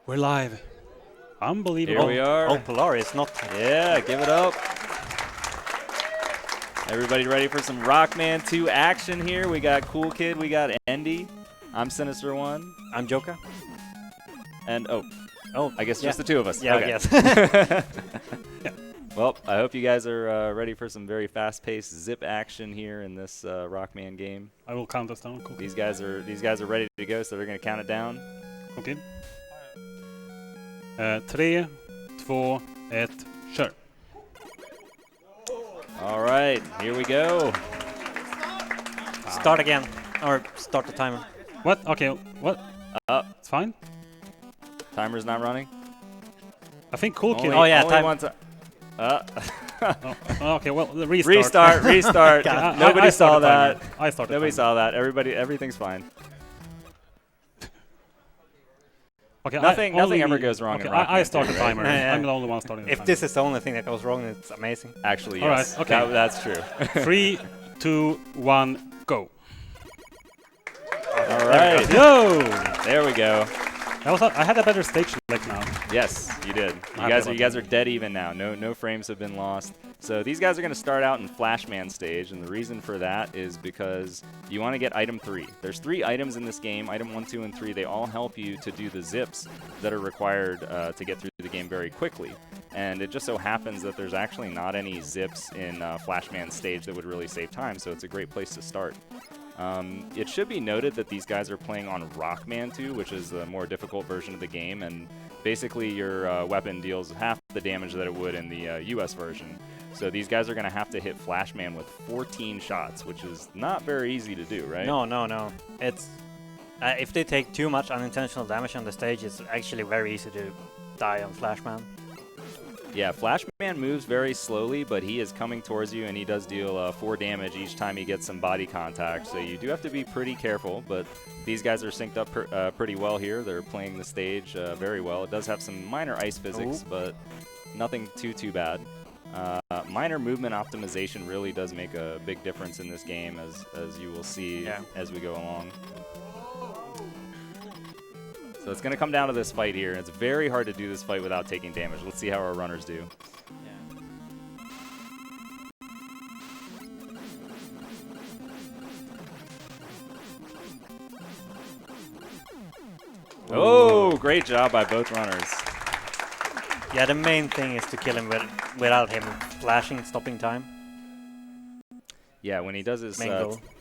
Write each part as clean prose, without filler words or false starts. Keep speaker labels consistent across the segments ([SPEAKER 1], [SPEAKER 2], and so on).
[SPEAKER 1] We're live. Unbelievable.
[SPEAKER 2] Here we are.
[SPEAKER 3] Oh, Polaris, not.
[SPEAKER 2] Yeah, give it up. Everybody ready for some Rockman 2 action here? We got COOLKID, we got Endy. I'm Sinister1.
[SPEAKER 3] I'm Joker.
[SPEAKER 2] And, oh, I guess
[SPEAKER 3] yeah.
[SPEAKER 2] just the two of us.
[SPEAKER 3] Yeah,
[SPEAKER 2] okay.
[SPEAKER 3] yes.
[SPEAKER 2] Well, I hope you guys are ready for some very fast-paced zip action here in this Rockman game.
[SPEAKER 1] I will count us down. Cool.
[SPEAKER 2] These guys are ready to go, so they're going to count it down.
[SPEAKER 1] Okay. 3, 2, 1, kör.
[SPEAKER 2] All right, here we go.
[SPEAKER 3] Start again, or start the timer.
[SPEAKER 1] What? Okay, what? It's fine.
[SPEAKER 2] Timer's not running.
[SPEAKER 1] I think COOLKID.
[SPEAKER 3] Oh yeah, time.
[SPEAKER 1] Okay, well, the restart.
[SPEAKER 2] Restart. Nobody saw that.
[SPEAKER 1] I started.
[SPEAKER 2] Nobody saw that. Everything's fine.
[SPEAKER 1] Okay,
[SPEAKER 2] nothing ever goes wrong.
[SPEAKER 1] Okay,
[SPEAKER 2] in Rockman
[SPEAKER 1] I start the
[SPEAKER 2] 2,
[SPEAKER 1] timer.
[SPEAKER 2] right?
[SPEAKER 3] Yeah.
[SPEAKER 1] I'm the only one starting the
[SPEAKER 3] If
[SPEAKER 1] timer.
[SPEAKER 3] this is the only thing that goes wrong, it's amazing.
[SPEAKER 2] Actually,
[SPEAKER 1] All
[SPEAKER 2] yes.
[SPEAKER 1] right, okay.
[SPEAKER 2] That's true.
[SPEAKER 1] 3, 2, 1, go.
[SPEAKER 2] All right.
[SPEAKER 1] Yo!
[SPEAKER 2] There we go.
[SPEAKER 1] I had a better stage select now.
[SPEAKER 2] Yes, you did. You guys are dead even now. No frames have been lost. So these guys are going to start out in Flashman stage, and the reason for that is because you want to get item 3. There's 3 items in this game, item 1, 2, and 3. They all help you to do the zips that are required to get through the game very quickly. And it just so happens that there's actually not any zips in Flashman stage that would really save time, so it's a great place to start. It should be noted that these guys are playing on Rockman 2, which is the more difficult version of the game, and basically your weapon deals half the damage that it would in the US version. So these guys are going to have to hit Flashman with 14 shots, which is not very easy to do, right?
[SPEAKER 3] No. It's if they take too much unintentional damage on the stage, it's actually very easy to die on Flashman.
[SPEAKER 2] Yeah, Flashman moves very slowly, but he is coming towards you, and he does deal 4 damage each time he gets some body contact. So you do have to be pretty careful, but these guys are synced up pretty well here. They're playing the stage very well. It does have some minor ice physics, but nothing too bad. Minor movement optimization really does make a big difference in this game, as you will see as we go along. So it's going to come down to this fight here. It's very hard to do this fight without taking damage. Let's see how our runners do. Yeah. Oh, great job by both runners.
[SPEAKER 3] Yeah, the main thing is to kill him without him flashing, stopping time.
[SPEAKER 2] Yeah, when he does his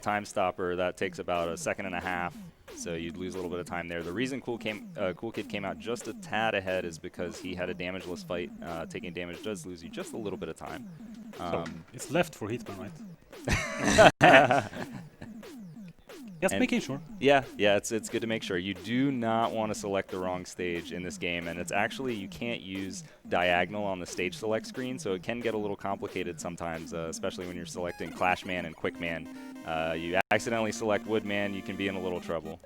[SPEAKER 2] time stopper, that takes about 1.5 seconds. So you'd lose a little bit of time there. The reason COOLKID came out just a tad ahead is because he had a damageless fight. Taking damage does lose you just a little bit of time.
[SPEAKER 1] So it's left for Hitman, right? Just making sure.
[SPEAKER 2] Yeah, it's good to make sure. You do not want to select the wrong stage in this game, and it's actually, you can't use diagonal on the stage select screen, so it can get a little complicated sometimes, especially when you're selecting Clashman and Quickman. You accidentally select Woodman, you can be in a little trouble.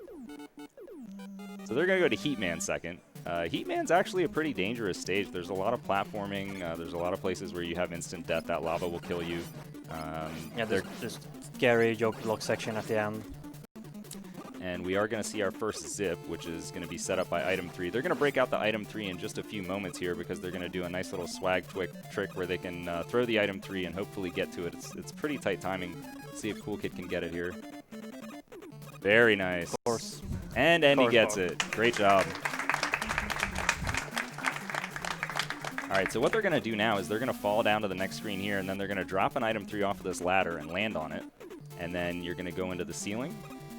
[SPEAKER 2] So they're going to go to Heatman second. Heatman's actually a pretty dangerous stage. There's a lot of platforming. There's a lot of places where you have instant death. That lava will kill you.
[SPEAKER 3] Yeah, there's scary joke block section at the end.
[SPEAKER 2] And we are going to see our first zip, which is going to be set up by item 3. They're going to break out the item 3 in just a few moments here because they're going to do a nice little swag trick where they can throw the item 3 and hopefully get to it. It's pretty tight timing. Let's see if COOLKID can get it here. Very nice.
[SPEAKER 3] Of course.
[SPEAKER 2] And Endy gets it. Great job. All right, so what they're going to do now is they're going to fall down to the next screen here, and then they're going to drop an item 3 off of this ladder and land on it. And then you're going to go into the ceiling,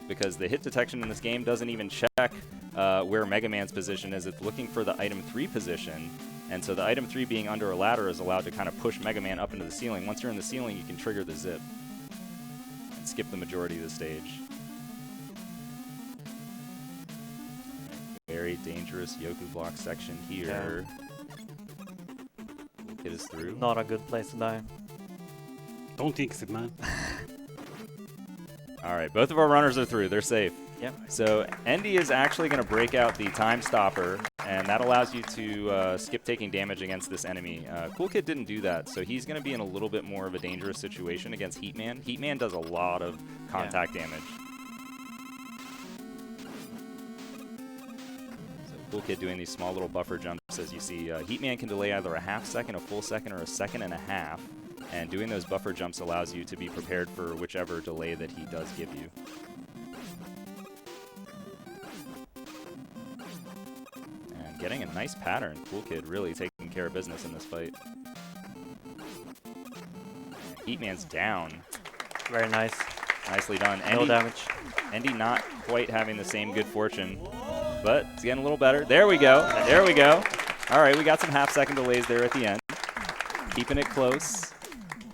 [SPEAKER 2] because the hit detection in this game doesn't even check where Mega Man's position is. It's looking for the item 3 position. And so the item 3 being under a ladder is allowed to kind of push Mega Man up into the ceiling. Once you're in the ceiling, you can trigger the zip and skip the majority of the stage. Very dangerous Yoku block section here. COOLKID is through.
[SPEAKER 3] Not a good place to die.
[SPEAKER 1] Don't jinx it, man.
[SPEAKER 2] All right, both of our runners are through. They're safe.
[SPEAKER 3] Yep.
[SPEAKER 2] So Endy is actually going to break out the time stopper and that allows you to skip taking damage against this enemy. COOLKID didn't do that, so he's going to be in a little bit more of a dangerous situation against Heatman. Heatman does a lot of contact damage. So COOLKID doing these small little buffer jumps, as you see. Heatman can delay either a half second, a full second, or a second and a half. And doing those buffer jumps allows you to be prepared for whichever delay that he does give you. And getting a nice pattern. COOLKID really taking care of business in this fight. Heatman's down.
[SPEAKER 3] Very nice.
[SPEAKER 2] Nicely done.
[SPEAKER 3] No damage.
[SPEAKER 2] Endy not quite having the same good fortune, but it's getting a little better. There we go. There we go. All right, we got some half-second delays there at the end. Keeping it close.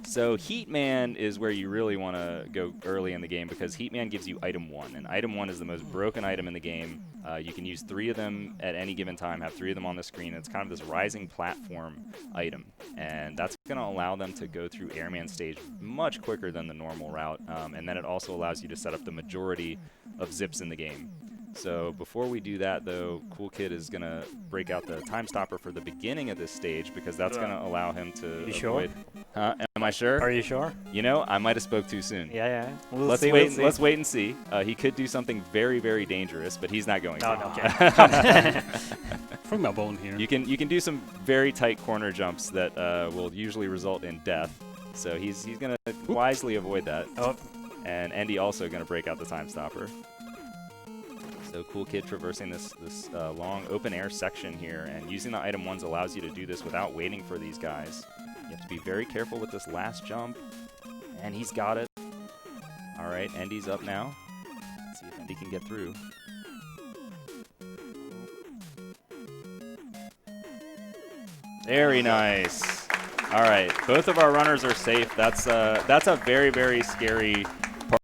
[SPEAKER 2] So Heatman is where you really want to go early in the game because Heatman gives you item 1, and item 1 is the most broken item in the game. You can use 3 of them at any given time, have 3 of them on the screen. It's kind of this rising platform item, and that's going to allow them to go through Airman stage much quicker than the normal route, and then it also allows you to set up the majority of zips in the game. So before we do that, though, COOLKID is going to break out the time stopper for the beginning of this stage because that's going to allow him to avoid...
[SPEAKER 3] Sure?
[SPEAKER 2] Am I sure?
[SPEAKER 3] Are you sure?
[SPEAKER 2] You know, I might have spoke too soon.
[SPEAKER 3] Yeah.
[SPEAKER 2] Let's wait and see. He could do something very, very dangerous, but he's not going to.
[SPEAKER 3] No, okay.
[SPEAKER 1] From my bone here.
[SPEAKER 2] You can do some very tight corner jumps that will usually result in death. So he's going to wisely avoid that.
[SPEAKER 3] Oh.
[SPEAKER 2] And Endy also going to break out the time stopper. So COOLKID traversing this long open air section here, and using the item 1s allows you to do this without waiting for these guys. You have to be very careful with this last jump, and he's got it. All right, Endy's up now. Let's see if Endy can get through. Very nice. All right, both of our runners are safe. That's a very, very scary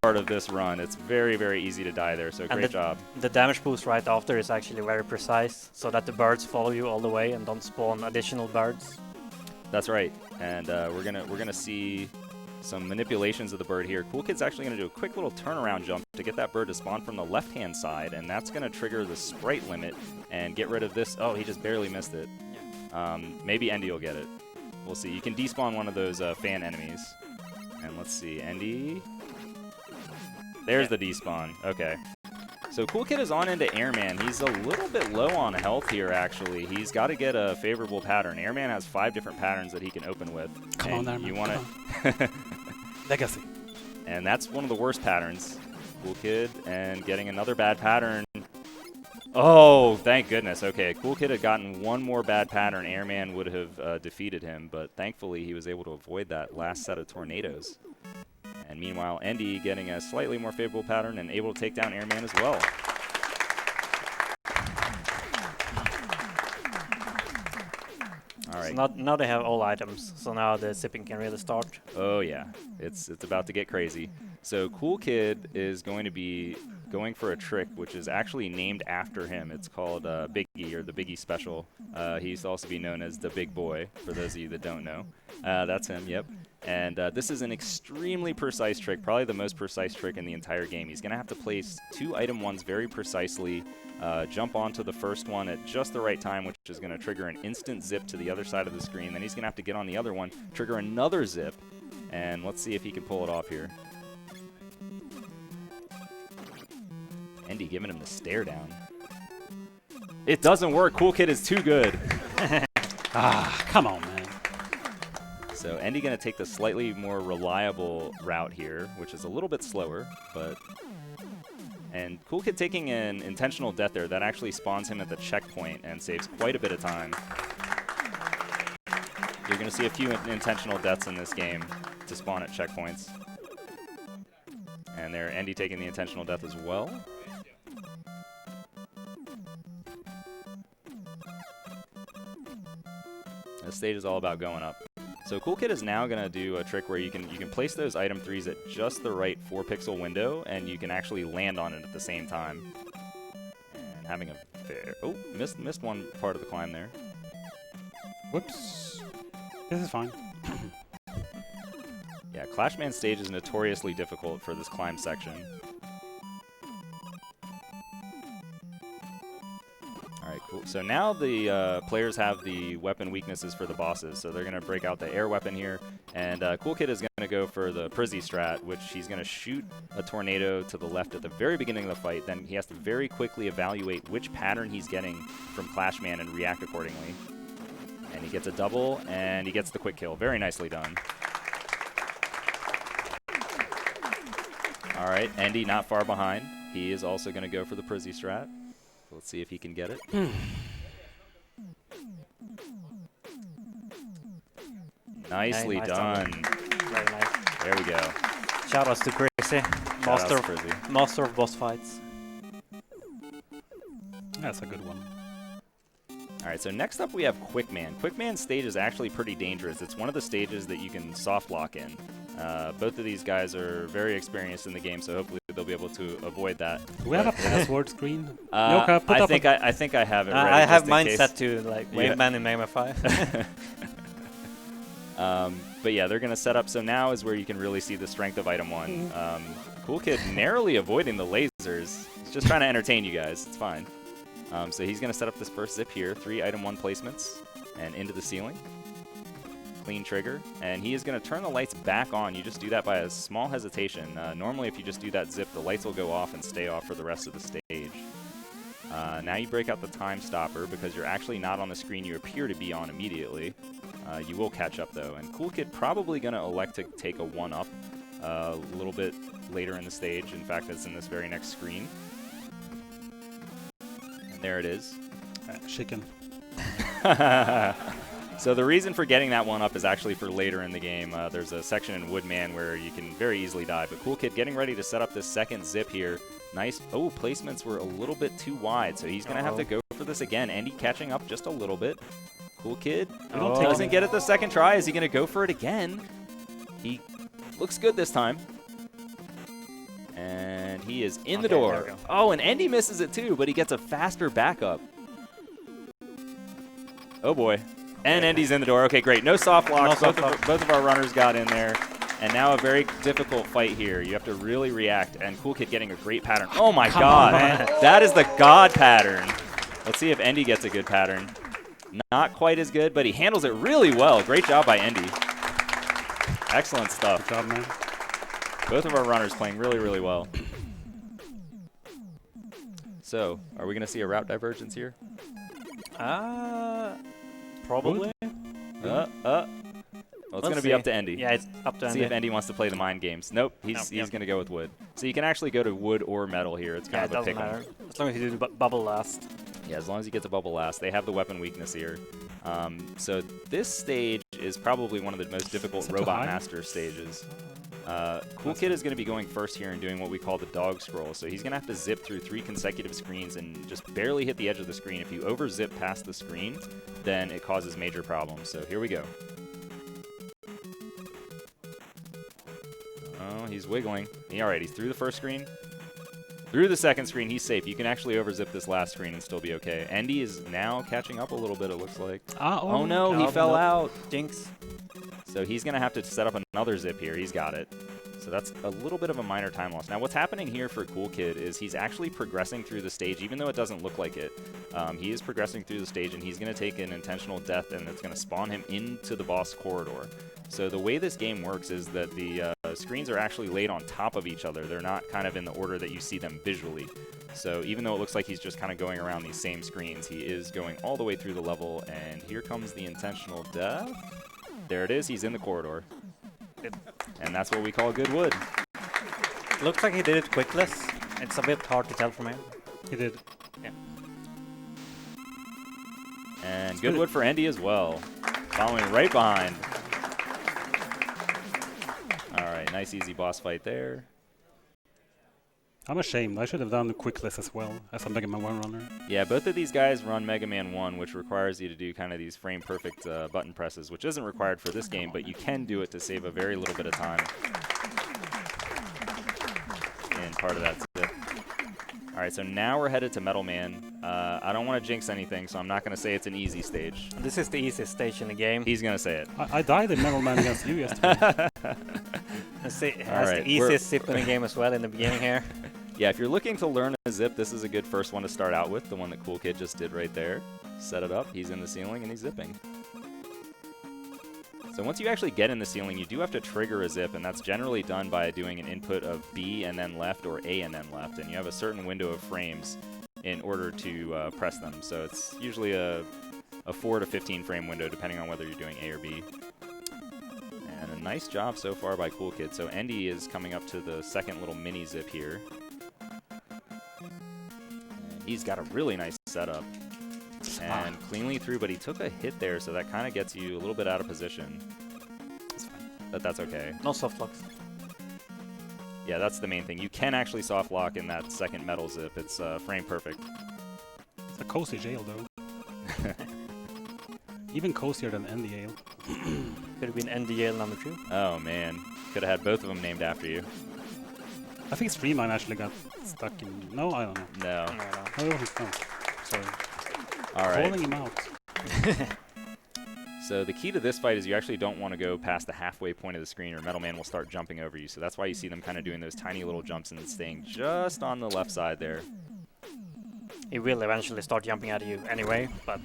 [SPEAKER 2] part of this run. It's very, very easy to die there, so great job.
[SPEAKER 3] The damage boost right after is actually very precise, so that the birds follow you all the way and don't spawn additional birds.
[SPEAKER 2] That's right, and we're gonna see some manipulations of the bird here. COOLKID's actually gonna do a quick little turnaround jump to get that bird to spawn from the left-hand side, and that's gonna trigger the sprite limit and get rid of this. Oh, he just barely missed it. Maybe Endy will get it. We'll see. You can despawn one of those fan enemies, and let's see, Endy. There's the despawn. Okay. So COOLKID is on into Airman. He's a little bit low on health here, actually. He's got to get a favorable pattern. Airman has 5 different patterns that he can open with.
[SPEAKER 1] Come on, Airman.
[SPEAKER 2] You want to...
[SPEAKER 1] Legacy.
[SPEAKER 2] And that's one of the worst patterns. COOLKID and getting another bad pattern. Oh, thank goodness. Okay, COOLKID had gotten one more bad pattern. Airman would have defeated him, but thankfully he was able to avoid that last set of tornadoes. And meanwhile, Endy getting a slightly more favorable pattern and able to take down Airman as well. All right.
[SPEAKER 3] So now they have all items, so now the zipping can really start.
[SPEAKER 2] Oh yeah, it's about to get crazy. So COOLKID is going to be going for a trick which is actually named after him. It's called Biggie, or the Biggie Special. He's also be known as the Big Boy, for those of you that don't know. That's him, yep. And this is an extremely precise trick, probably the most precise trick in the entire game. He's going to have to place 2 item 1s very precisely, jump onto the first one at just the right time, which is going to trigger an instant zip to the other side of the screen. Then he's going to have to get on the other one, trigger another zip, and let's see if he can pull it off here. Endy giving him the stare down. It doesn't work. COOLKID is too good.
[SPEAKER 1] Come on, man.
[SPEAKER 2] So Endy going to take the slightly more reliable route here, which is a little bit slower, but... And COOLKID taking an intentional death there, that actually spawns him at the checkpoint and saves quite a bit of time. You're going to see a few intentional deaths in this game to spawn at checkpoints. And there, Endy taking the intentional death as well. This stage is all about going up. So COOLKID is now going to do a trick where you can place those item 3s at just the right 4-pixel window, and you can actually land on it at the same time. And having a fair... Oh, missed one part of the climb there.
[SPEAKER 1] Whoops. This is fine.
[SPEAKER 2] Yeah, Clashman stage is notoriously difficult for this climb section. Alright, Cool. So now the players have the weapon weaknesses for the bosses. So they're going to break out the air weapon here. And COOLKID is going to go for the Prizzy strat, which he's going to shoot a tornado to the left at the very beginning of the fight. Then he has to very quickly evaluate which pattern he's getting from Clashman and react accordingly. And he gets a double, and he gets the quick kill. Very nicely done. All right, Endy not far behind. He is also going to go for the Prizzy strat. Let's see if he can get it. Nicely done.
[SPEAKER 3] Very nice.
[SPEAKER 2] There we go.
[SPEAKER 3] Shoutouts to Crazy,
[SPEAKER 2] Shoutouts to Prizzy.
[SPEAKER 3] master of boss fights.
[SPEAKER 1] That's a good one.
[SPEAKER 2] All right, so next up we have Quickman. Quickman's stage is actually pretty dangerous. It's one of the stages that you can soft lock in. Both of these guys are very experienced in the game, so hopefully they'll be able to avoid that.
[SPEAKER 1] Do we have a password screen?
[SPEAKER 2] I think I have it ready.
[SPEAKER 3] I have
[SPEAKER 2] just in
[SPEAKER 3] mine
[SPEAKER 2] case.
[SPEAKER 3] set to like Waveman in Mega 5.
[SPEAKER 2] But yeah, they're going to set up. So now is where you can really see the strength of item 1. COOLKID narrowly avoiding the lasers. He's just trying to entertain you guys. It's fine. So he's going to set up this first zip here. 3 item 1 placements and into the ceiling. Clean trigger. And he is going to turn the lights back on. You just do that by a small hesitation. Normally, if you just do that zip, the lights will go off and stay off for the rest of the stage. Now you break out the time stopper because you're actually not on the screen you appear to be on immediately. You will catch up, though. And COOLKID probably going to elect to take a 1-up a little bit later in the stage. In fact, it's in this very next screen. And there it is.
[SPEAKER 1] Chicken.
[SPEAKER 2] So the reason for getting that 1-up is actually for later in the game. There's a section in Woodman where you can very easily die. But COOLKID getting ready to set up this second zip here. Nice. Oh, placements were a little bit too wide, so he's going to have to go for this again. Endy catching up just a little bit. COOLKID doesn't get it the second try. Is he going to go for it again? He looks good this time. And he is in the door. Oh, and Endy misses it too, but he gets a faster backup. Oh, boy. And Endy's in the door. Okay, great. No soft locks. Both of our runners got in there. And now a very difficult fight here. You have to really react. And COOLKID getting a great pattern. Oh, my God. That is the God pattern. Let's see if Endy gets a good pattern. Not quite as good, but he handles it really well. Great job by Endy. Excellent stuff.
[SPEAKER 1] Good job, man.
[SPEAKER 2] Both of our runners playing really, really well. So, are we going to see a route divergence here?
[SPEAKER 3] Probably.
[SPEAKER 2] Well, it's going to be up to Endy.
[SPEAKER 3] Yeah, it's up to Endy.
[SPEAKER 2] See if Endy wants to play the mind games. Nope, he's going to go with wood. So you can actually go to wood or metal here. It's kind of a pick 'em.
[SPEAKER 3] As long as you do the bubble last.
[SPEAKER 2] Yeah, as long as you get the bubble last. They have the weapon weakness here. So this stage is probably one of the most difficult Robot Master stages. COOLKID is going to be going first here and doing what we call the dog scroll. So he's going to have to zip through 3 consecutive screens and just barely hit the edge of the screen. If you over zip past the screen, then it causes major problems. So here we go. Oh, he's wiggling. All right, he's through the first screen. Through the second screen, he's safe. You can actually overzip this last screen and still be okay. Endy is now catching up a little bit, it looks like. Oh no, he fell out.
[SPEAKER 3] Jinx.
[SPEAKER 2] So he's going to have to set up another zip here. He's got it. So that's a little bit of a minor time loss. Now what's happening here for COOLKID is he's actually progressing through the stage, even though it doesn't look like it. He is progressing through the stage, and he's going to take an intentional death, and it's going to spawn him into the boss corridor. So the way this game works is that the screens are actually laid on top of each other. They're not kind of in the order that you see them visually. So even though it looks like he's just kind of going around these same screens, he is going all the way through the level, and here comes the intentional death. There it is. He's in the corridor. And that's what we call good wood.
[SPEAKER 3] Looks like he did it quickless. It's a bit hard to tell from him.
[SPEAKER 1] He did.
[SPEAKER 3] Yeah.
[SPEAKER 2] And good wood for Endy as well. Following right behind. All right, nice easy boss fight there.
[SPEAKER 1] I'm ashamed. I should have done the quickless as well as a Mega Man 1 runner.
[SPEAKER 2] Yeah, both of these guys run Mega Man 1, which requires you to do kind of these frame-perfect button presses, which isn't required for this game, but you can do it to save a very little bit of time. And part of that zip. All right, so now we're headed to Metal Man. I don't want to jinx anything, so I'm not going to say it's an easy stage.
[SPEAKER 3] This is the easiest stage in the game.
[SPEAKER 2] He's going to say it.
[SPEAKER 1] I died in Metal Man against you yesterday.
[SPEAKER 3] It has the easiest zip in the game as well in the beginning here.
[SPEAKER 2] Yeah, if you're looking to learn a zip, this is a good first one to start out with. The one that COOLKID just did right there. Set it up. He's in the ceiling and he's zipping. So once you actually get in the ceiling, you do have to trigger a zip, and that's generally done by doing an input of B and then left or A and then left. And you have a certain window of frames in order to press them. So it's usually a 4 to 15 frame window, depending on whether you're doing A or B. And a nice job so far by COOLKID. So Endy is coming up to the second little mini zip here. And he's got a really nice setup. And cleanly through, but he took a hit there, so that kind of gets you a little bit out of position.
[SPEAKER 1] That's fine.
[SPEAKER 2] But that's okay.
[SPEAKER 3] No soft locks.
[SPEAKER 2] Yeah, that's the main thing. You can actually soft lock in that second metal zip. It's frame perfect.
[SPEAKER 1] It's a cozy jail, though. Even cozier than Endy Ale.
[SPEAKER 3] Could have been NDL number 2.
[SPEAKER 2] Oh, man. Could have had both of them named after you.
[SPEAKER 1] I think Streamline actually got stuck in... No, I don't know.
[SPEAKER 2] No.
[SPEAKER 1] No, it wasn't. No. Sorry.
[SPEAKER 2] All right.
[SPEAKER 1] Calling him out.
[SPEAKER 2] So the key to this fight is you actually don't want to go past the halfway point of the screen, or Metal Man will start jumping over you. So that's why you see them kind of doing those tiny little jumps and staying just on the left side there.
[SPEAKER 3] He will eventually start jumping at you anyway, but...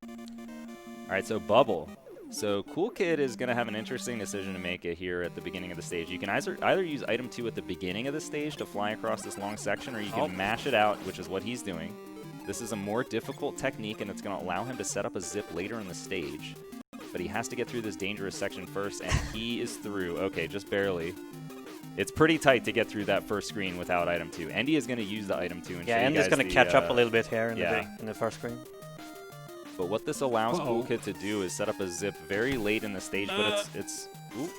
[SPEAKER 2] All right, so Bubble. So COOLKID is going to have an interesting decision to make here at the beginning of the stage. You can either use item 2 at the beginning of the stage to fly across this long section, or you can mash it out, which is what he's doing. This is a more difficult technique, and it's going to allow him to set up a zip later in the stage. But he has to get through this dangerous section first, and he is through. Okay, just barely. It's pretty tight to get through that first screen without item 2. Endy is going to use the item 2 and show you guys
[SPEAKER 3] Endy's going to catch up a little bit here in,
[SPEAKER 2] yeah.
[SPEAKER 3] in the first screen.
[SPEAKER 2] But what this allows COOLKID to do is set up a zip very late in the stage, but it's ooh.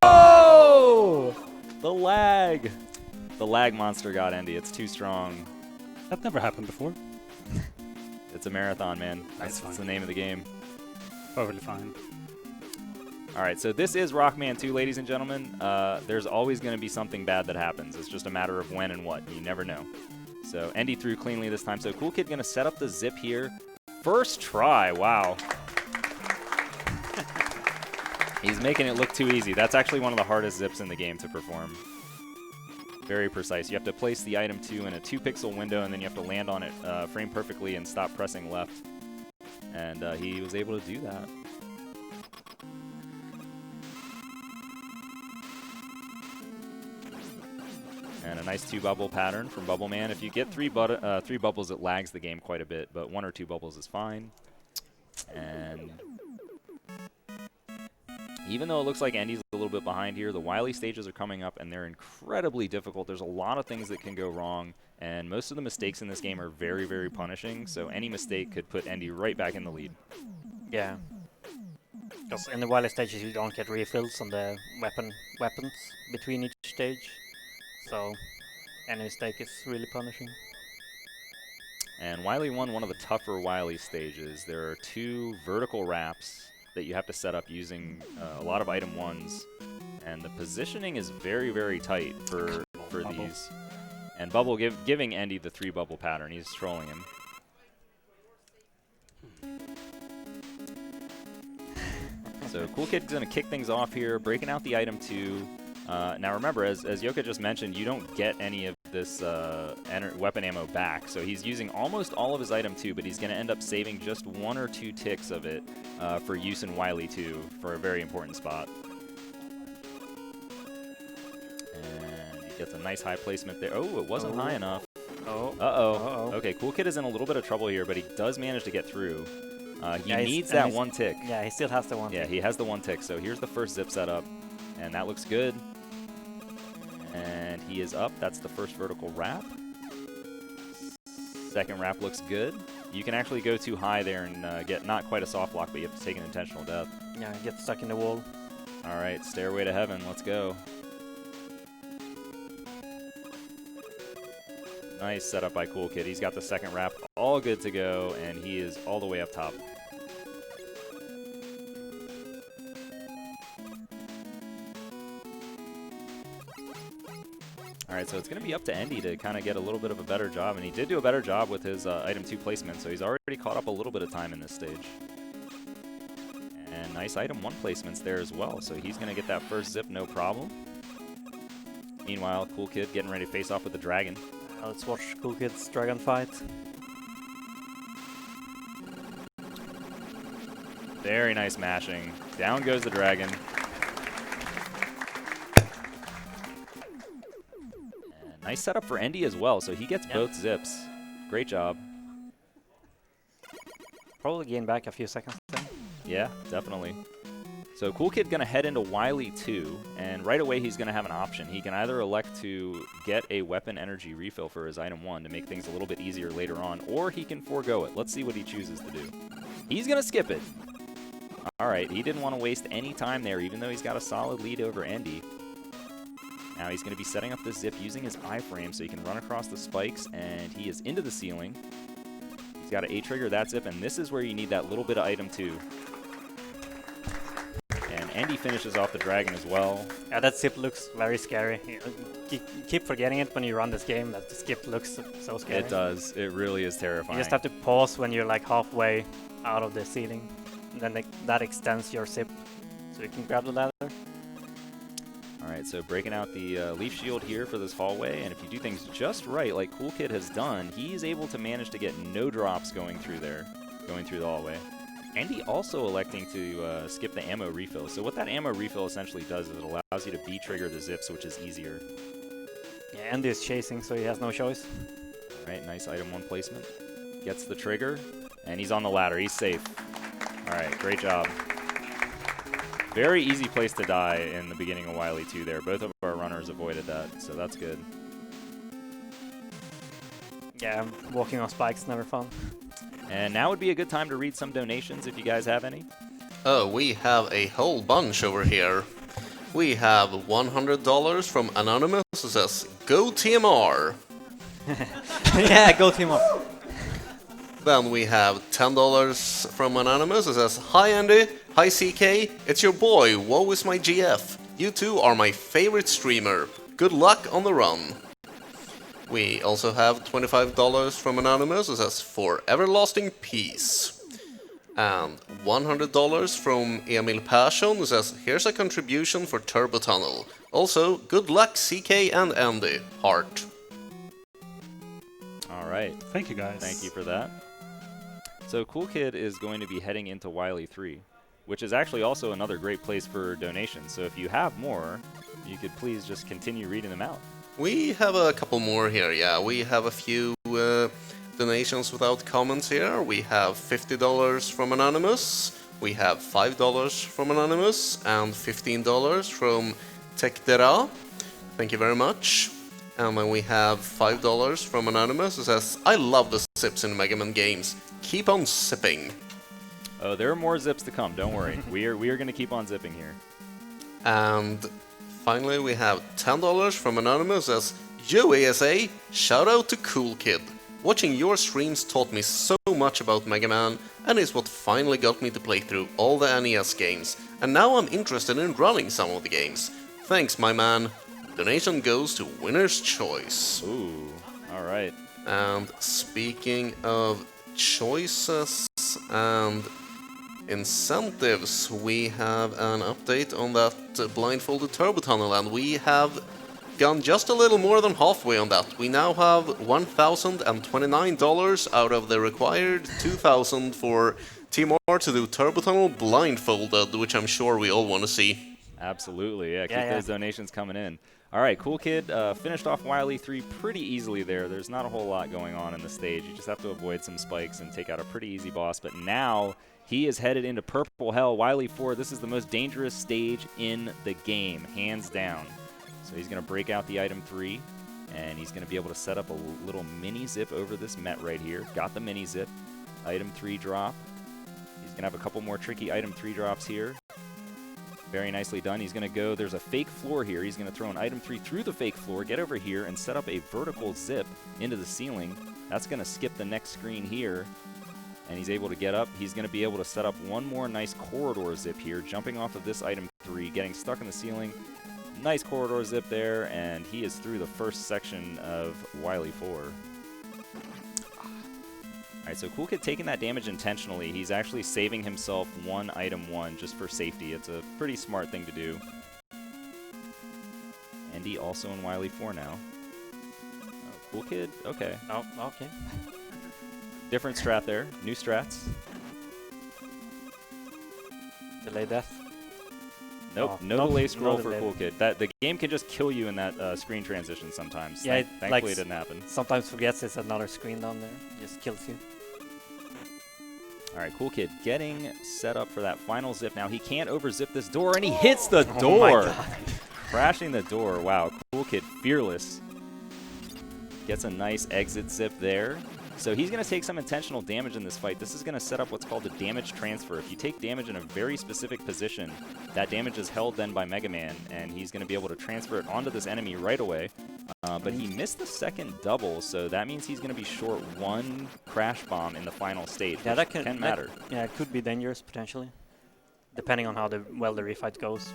[SPEAKER 2] Oh! The lag! The lag monster got Endy. It's too strong.
[SPEAKER 1] That never happened before.
[SPEAKER 2] It's a marathon, man.
[SPEAKER 1] That's
[SPEAKER 2] That's the name of the game.
[SPEAKER 1] Probably fine.
[SPEAKER 2] All right, so this is Rockman 2, ladies and gentlemen. There's always going to be something bad that happens. It's just a matter of when and what. You never know. So Endy threw cleanly this time. So COOLKID going to set up the zip here. First try. Wow. He's making it look too easy. That's actually one of the hardest zips in the game to perform. Very precise. You have to place the item 2 in a 2-pixel window, and then you have to land on it frame perfectly and stop pressing left. And he was able to do that. And a nice 2-bubble pattern from Bubble Man. If you get 3 bubbles, it lags the game quite a bit, but 1 or 2 bubbles is fine. And even though it looks like Endy's a little bit behind here, the Wiley stages are coming up, and they're incredibly difficult. There's a lot of things that can go wrong, and most of the mistakes in this game are very, very punishing, so any mistake could put Endy right back in the lead.
[SPEAKER 3] Yeah. Because in the Wiley stages you don't get refills on the weapons between each stage. So any mistake is really punishing.
[SPEAKER 2] And Wiley won one of the tougher Wiley stages. There are 2 vertical wraps that you have to set up using a lot of item 1s. And the positioning is very, very tight for these. And Bubble giving Endy the 3-bubble pattern. He's trolling him. So COOLKID's going to kick things off here, breaking out the item 2. Now remember, as Yoka just mentioned, you don't get any of this weapon ammo back. So he's using almost all of his item 2, but he's going to end up saving just 1 or 2 ticks of it for use in Wiley 2 for a very important spot. And he gets a nice high placement there. Oh, it wasn't high enough. Uh-oh. Okay, COOLKID is in a little bit of trouble here, but he does manage to get through. He needs that 1 tick.
[SPEAKER 3] Yeah, he still has the 1 tick.
[SPEAKER 2] Yeah, he has the 1 tick. So here's the first zip setup, and that looks good. And he is up. That's the first vertical wrap. Second wrap looks good. You can actually go too high there and get not quite a soft lock, but you have to take an intentional death.
[SPEAKER 3] Yeah, get stuck in the wall.
[SPEAKER 2] All right, Stairway to Heaven. Let's go. Nice setup by COOLKID. He's got the second wrap all good to go, and he is all the way up top. All right, so it's going to be up to Endy to kind of get a little bit of a better job, and he did do a better job with his item 2 placement, so he's already caught up a little bit of time in this stage. And nice item 1 placements there as well, so he's going to get that first zip no problem. Meanwhile, COOLKID getting ready to face off with the dragon.
[SPEAKER 3] Let's watch COOLKID's dragon fight.
[SPEAKER 2] Very nice mashing. Down goes the dragon. And nice setup for Endy as well, so he gets both zips. Great job.
[SPEAKER 3] Probably gain back a few seconds then.
[SPEAKER 2] Yeah, definitely. So COOLKID gonna head into Wiley 2, and right away he's gonna have an option. He can either elect to get a weapon energy refill for his item 1 to make things a little bit easier later on, or he can forego it. Let's see what he chooses to do. He's gonna skip it. Alright, he didn't want to waste any time there, even though he's got a solid lead over Endy. Now he's going to be setting up this zip using his iframe so he can run across the spikes, and he is into the ceiling. He's got to A-trigger that zip, and this is where you need that little bit of item 2. And Endy finishes off the dragon as well.
[SPEAKER 3] Yeah, that zip looks very scary. You keep forgetting it when you run this game, that the skip looks so scary.
[SPEAKER 2] It does. It really is terrifying.
[SPEAKER 3] You just have to pause when you're like halfway out of the ceiling. And then that extends your zip, so you can grab the ladder.
[SPEAKER 2] Alright, so breaking out the leaf shield here for this hallway, and if you do things just right, like COOLKID has done, he's able to manage to get no drops going through there, going through the hallway. Endy also electing to skip the ammo refill. So what that ammo refill essentially does is it allows you to B-trigger the zips, which is easier.
[SPEAKER 3] Yeah, Endy is chasing, so he has no choice.
[SPEAKER 2] Alright, nice item 1 placement. Gets the trigger, and he's on the ladder. He's safe. Alright, great job. Very easy place to die in the beginning of Wiley 2 there. Both of our runners avoided that, so that's good.
[SPEAKER 3] Yeah, walking on spikes never fun.
[SPEAKER 2] And now would be a good time to read some donations if you guys have any.
[SPEAKER 4] Oh, we have a whole bunch over here. We have $100 from Anonymous who says, "Go TMR."
[SPEAKER 3] Yeah, go team up.
[SPEAKER 4] Then we have $10 from Anonymous who says, "Hi Andy, hi CK, it's your boy, woe is my GF. You two are my favorite streamer. Good luck on the run." We also have $25 from Anonymous who says, "For everlasting peace." And $100 from Emil Persson who says, "Here's a contribution for Turbo Tunnel. Also, good luck CK and Andy. Heart."
[SPEAKER 2] Alright.
[SPEAKER 1] Thank you, guys.
[SPEAKER 2] Thank you for that. So COOLKID is going to be heading into Wiley 3, which is actually also another great place for donations. So if you have more, you could please just continue reading them out.
[SPEAKER 4] We have a couple more here, yeah. We have a few donations without comments here. We have $50 from Anonymous, we have $5 from Anonymous, and $15 from Tekdera. Thank you very much. And then we have $5 from Anonymous who says, "I love the zips in Mega Man games. Keep on zipping."
[SPEAKER 2] Oh, there are more zips to come, don't worry. we are going to keep on zipping here.
[SPEAKER 4] And finally we have $10 from Anonymous who says, "Yo ESA, shout out to COOLKID. Watching your streams taught me so much about Mega Man and is what finally got me to play through all the NES games. And now I'm interested in running some of the games. Thanks, my man. Donation goes to winner's choice."
[SPEAKER 2] Ooh, alright.
[SPEAKER 4] And speaking of choices and incentives, we have an update on that blindfolded turbo tunnel, and we have gone just a little more than halfway on that. We now have $1,029 out of the required $2,000 for Team R to do turbo tunnel blindfolded, which I'm sure we all want to see.
[SPEAKER 2] Absolutely, yeah. Keep those donations coming in. All right, COOLKID finished off Wiley 3 pretty easily there. There's not a whole lot going on in the stage. You just have to avoid some spikes and take out a pretty easy boss. But now he is headed into Purple Hell. Wiley 4, this is the most dangerous stage in the game, hands down. So he's going to break out the item 3, and he's going to be able to set up a little mini zip over this Met right here. Got the mini zip. Item 3 drop. He's going to have a couple more tricky item 3 drops here. Very nicely done. He's going to go, there's a fake floor here. He's going to throw an item 3 through the fake floor, get over here, and set up a vertical zip into the ceiling. That's going to skip the next screen here, and he's able to get up. He's going to be able to set up one more nice corridor zip here, jumping off of this item 3, getting stuck in the ceiling. Nice corridor zip there, and he is through the first section of Wiley 4. Alright, so COOLKID taking that damage intentionally. He's actually saving himself one item 1 just for safety. It's a pretty smart thing to do. And Endy also in Wiley 4 now. Oh, COOLKID, okay.
[SPEAKER 3] Oh, okay.
[SPEAKER 2] Different strat there, new strats.
[SPEAKER 3] Delay death.
[SPEAKER 2] Nope,
[SPEAKER 3] Oh,
[SPEAKER 2] no
[SPEAKER 3] not-
[SPEAKER 2] delay scroll
[SPEAKER 3] no
[SPEAKER 2] for
[SPEAKER 3] delay.
[SPEAKER 2] COOLKID. The game can just kill you in that screen transition sometimes.
[SPEAKER 3] Yeah,
[SPEAKER 2] Thankfully it didn't happen.
[SPEAKER 3] Sometimes forgets it's another screen down there. Just kills you.
[SPEAKER 2] All right, COOLKID getting set up for that final zip. Now he can't overzip this door, and he hits the door.
[SPEAKER 3] God.
[SPEAKER 2] Crashing the door. Wow, COOLKID fearless. Gets a nice exit zip there. So he's going to take some intentional damage in this fight. This is going to set up what's called a damage transfer. If you take damage in a very specific position, that damage is held then by Mega Man, and he's going to be able to transfer it onto this enemy right away. But he missed the second double, so that means he's going to be short one crash bomb in the final stage,
[SPEAKER 3] Yeah,
[SPEAKER 2] which
[SPEAKER 3] that
[SPEAKER 2] can matter.
[SPEAKER 3] Yeah, it could be dangerous potentially, depending on how the refight goes.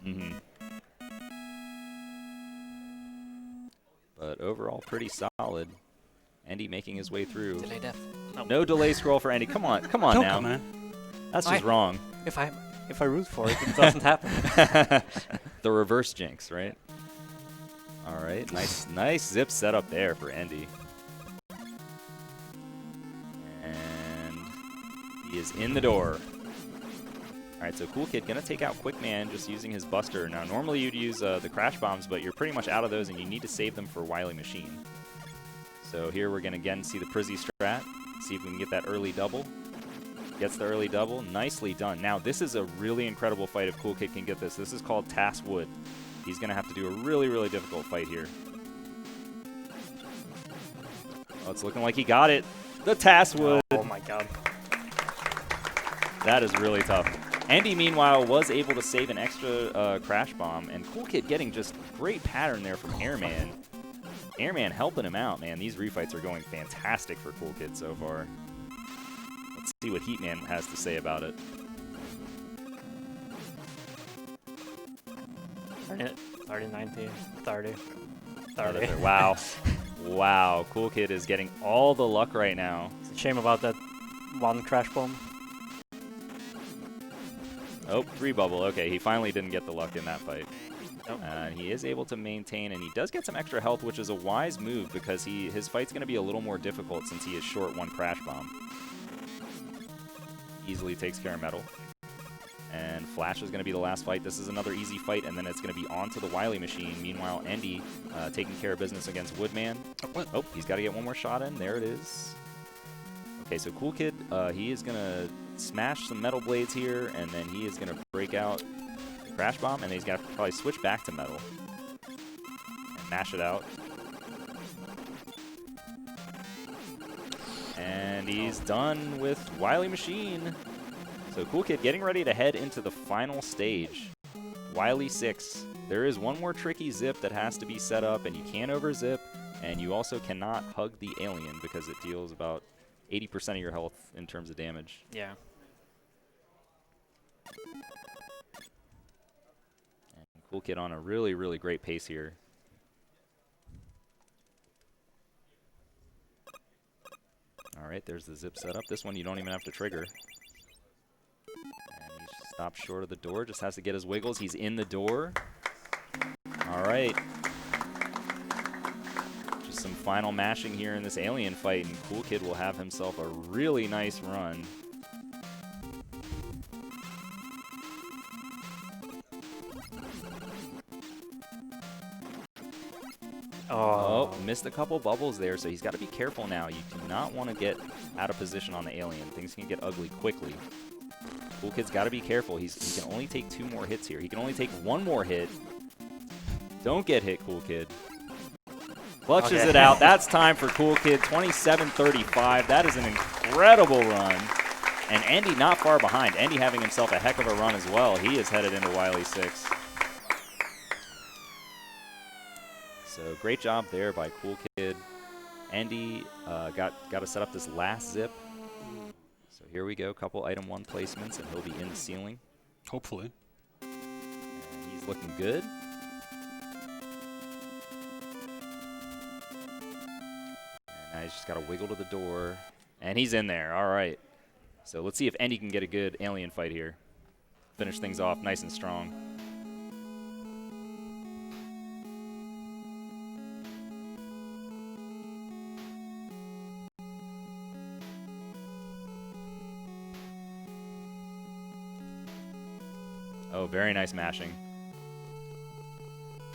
[SPEAKER 2] But overall, pretty solid. Endy making his way through.
[SPEAKER 3] Delay death.
[SPEAKER 2] No delay scroll for Endy. Come on now.
[SPEAKER 1] Come on.
[SPEAKER 2] That's just wrong.
[SPEAKER 3] If I root for it, it doesn't happen.
[SPEAKER 2] The reverse jinx, right? All right, nice zip setup there for Endy. And he is in the door. All right, so COOLKID gonna take out Quick Man just using his Buster. Now, normally you'd use the crash bombs, but you're pretty much out of those, and you need to save them for Wiley Machine. So here we're gonna again see the Prizzy strat. See if we can get that early double. Gets the early double. Nicely done. Now, this is a really incredible fight if COOLKID can get this. This is called Tass Wood. He's going to have to do a really, really difficult fight here. Oh, it's looking like he got it. The Tass Wood.
[SPEAKER 3] Oh my god.
[SPEAKER 2] That is really tough. Endy, meanwhile, was able to save an extra crash bomb, and COOLKID getting just great pattern there from Airman. Airman helping him out, man. These refights are going fantastic for COOLKID so far. Let's see what Heatman has to say about it.
[SPEAKER 3] 30, 90, 30,
[SPEAKER 2] 30.
[SPEAKER 3] 30.
[SPEAKER 2] Wow. Wow. COOLKID is getting all the luck right now.
[SPEAKER 3] It's a shame about that one crash bomb.
[SPEAKER 2] Oh, 3 bubble. Okay, he finally didn't get the luck in that fight.
[SPEAKER 3] Nope.
[SPEAKER 2] He is able to maintain, and he does get some extra health, which is a wise move because his fight's going to be a little more difficult since he is short 1 crash bomb. Easily takes care of metal. And Flash is going to be the last fight. This is another easy fight, and then it's going to be on to the Wiley Machine. Meanwhile, Endy taking care of business against Woodman. Oh, he's got to get one more shot in. There it is. Okay, so COOLKID, he is going to smash some metal blades here, and then he is going to break out the crash bomb, and then he's going to probably switch back to metal and mash it out. And he's done with Wiley Machine. So COOLKID getting ready to head into the final stage. Wiley 6. There is one more tricky zip that has to be set up, and you can't overzip, and you also cannot hug the alien because it deals about 80% of your health in terms of damage.
[SPEAKER 3] Yeah.
[SPEAKER 2] And COOLKID on a really, really great pace here. All right, there's the zip setup. This one you don't even have to trigger. And he stops short of the door, just has to get his wiggles. He's in the door. All right. Just some final mashing here in this alien fight, and COOLKID will have himself a really nice run. Oh, missed a couple bubbles there, so he's got to be careful now. You do not want to get out of position on the alien. Things can get ugly quickly. COOLKID's got to be careful. He can only take 2 more hits here. He can only take 1 more hit. Don't get hit, COOLKID. Clutches it out. That's time for COOLKID. 27-35. That is an incredible run. And Endy not far behind. Endy having himself a heck of a run as well. He is headed into Wiley 6. So great job there by COOLKID. Endy got to set up this last zip. So here we go, couple item 1 placements, and he'll be in the ceiling.
[SPEAKER 1] Hopefully.
[SPEAKER 2] And he's looking good. And now he's just got to wiggle to the door. And he's in there, all right. So let's see if Endy can get a good alien fight here. Finish things off nice and strong. Oh, very nice mashing.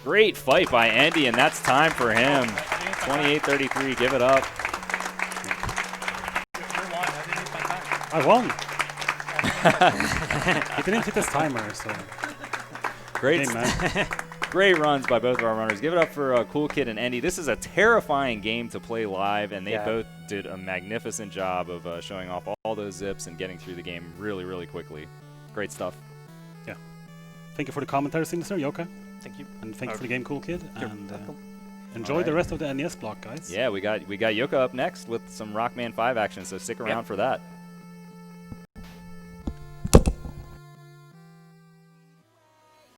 [SPEAKER 2] Great fight by Endy, and that's time for him. 28-33, give it up.
[SPEAKER 1] I won. He didn't hit his timer, so.
[SPEAKER 2] Great,
[SPEAKER 1] Game, man.
[SPEAKER 2] great runs by both of our runners. Give it up for COOLKID and Endy. This is a terrifying game to play live, and they both did a magnificent job of showing off all those zips and getting through the game really, really quickly. Great stuff.
[SPEAKER 1] Yeah. Thank you for the commentary, Sinister, Yoka.
[SPEAKER 3] Thank you.
[SPEAKER 1] And thank you for the game, COOLKID. And enjoy
[SPEAKER 2] Alright.
[SPEAKER 1] the rest of the NES block, guys.
[SPEAKER 2] Yeah, we got Yoka up next with some Rockman 5 action, so stick around for that.